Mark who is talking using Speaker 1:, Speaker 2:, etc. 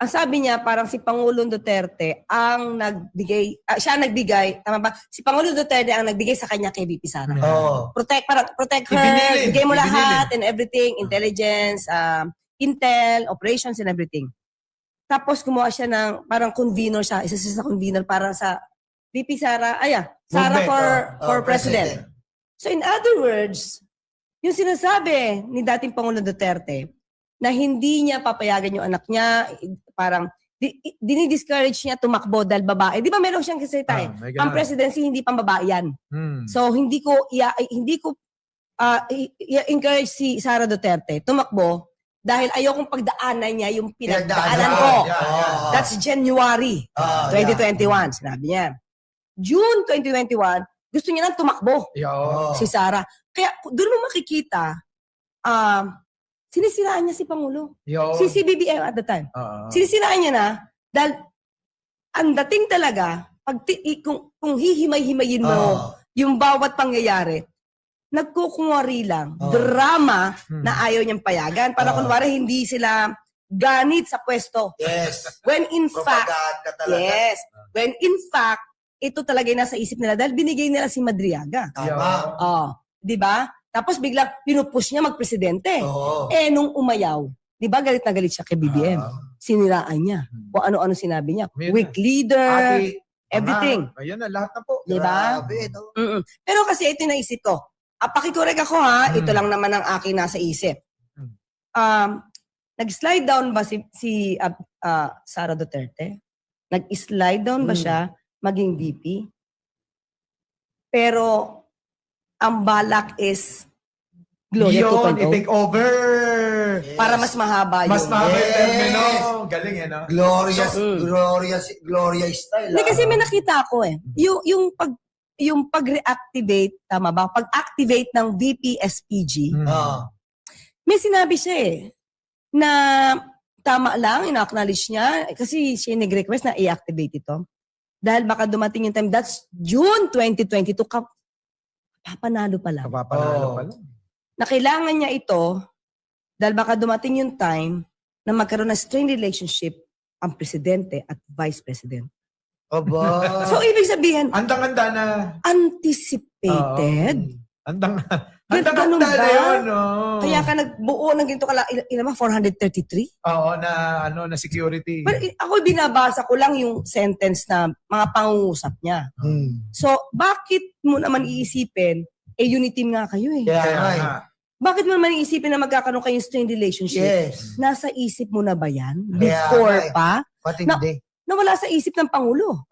Speaker 1: ang sabi niya, parang si Pangulong Duterte ang nagbigay, siya ang nagbigay, tama ba? Si Pangulong Duterte ang nagbigay sa kanya kay VP Sara. Protect her, bigay mo lahat and everything, intelligence, intel, operations and everything. Tapos gumawa siya ng, parang convener siya, isa siya sa convener para sa VP Sara, Sara for President. So in other words, yung sinasabi ni dating Pangulong Duterte, na hindi niya papayagan yung anak niya, parang dinidiscourage niya tumakbo dahil babae. Di ba meron siyang kasalita ang presidency hindi pang babae yan. So hindi ko encourage si Sara Duterte tumakbo dahil ayokong pagdaanan niya yung pinagdaanan ko. That's January 2021, sinabi niya. June 2021, gusto niya nang tumakbo si Sara. Kaya doon mo makikita, sinisiraan niya si Pangulo. Si CBBM at the time. Sinisiraan niya na dahil ang dating talaga, kung hihimay-himayin mo yung bawat pangyayari, nagkukunwari lang, drama na ayaw niyang payagan. Para kunwari hindi sila ganit sa pwesto.
Speaker 2: Yes.
Speaker 1: When in fact,
Speaker 2: yes.
Speaker 1: When in fact, ito talaga yung nasa isip nila dahil binigay nila si Madriaga.
Speaker 2: Tama.
Speaker 1: Di ba? Tapos biglang pinupush niya magpresidente.
Speaker 2: Oo.
Speaker 1: Nung umayaw, di ba galit na galit siya kay BBM? Siniraan niya. Kung ano-ano sinabi niya. Weak leader, everything.
Speaker 3: Ayun na, lahat na po.
Speaker 1: Di ba?
Speaker 2: Grabe, no?
Speaker 1: Pero kasi ito yung naisip ko. Pakikorek ako ha, ito lang naman ang aking nasa isip. Nag-slide down ba si Sara Duterte? Nag-slide down ba siya maging VP? Pero ang balak is Gloria 2.0.
Speaker 3: I-take over.
Speaker 1: Para mas mahaba yun.
Speaker 3: Mas mahaba yung termino. Galing no?
Speaker 2: Gloria style.
Speaker 1: Hindi kasi may nakita ako yung pag-reactivate, tama ba? Pag-activate ng VP SPG, may sinabi siya na tama lang, ina-acknowledge niya, kasi siya nag-request na i-activate ito. Dahil baka dumating yung time, that's June 2022, papanalo pa lang. Na kailangan niya ito, dahil baka dumating yung time na magkaroon ng strained relationship ang presidente at vice president.
Speaker 2: Aba.
Speaker 1: So, ibig sabihin,
Speaker 3: Andang-anda na.
Speaker 1: anticipated.
Speaker 3: Andang-anda na yun, no?
Speaker 1: Kaya ka nagbuo ng ginto kala, ilan ba, 433?
Speaker 3: Oo, na security.
Speaker 1: But ako binabasa ko lang yung sentence na mga pangungusap niya. So, bakit mo naman iisipin, unity team nga kayo eh.
Speaker 2: Kaya
Speaker 1: Bakit mo naman iisipin na magkakaroon kayong strained relationship?
Speaker 2: Yes.
Speaker 1: Nasa isip mo na ba yan?
Speaker 2: Kaya
Speaker 1: Before
Speaker 2: nga eh.
Speaker 1: pa?
Speaker 2: Matindi.
Speaker 1: Nawala sa isip ng Pangulo.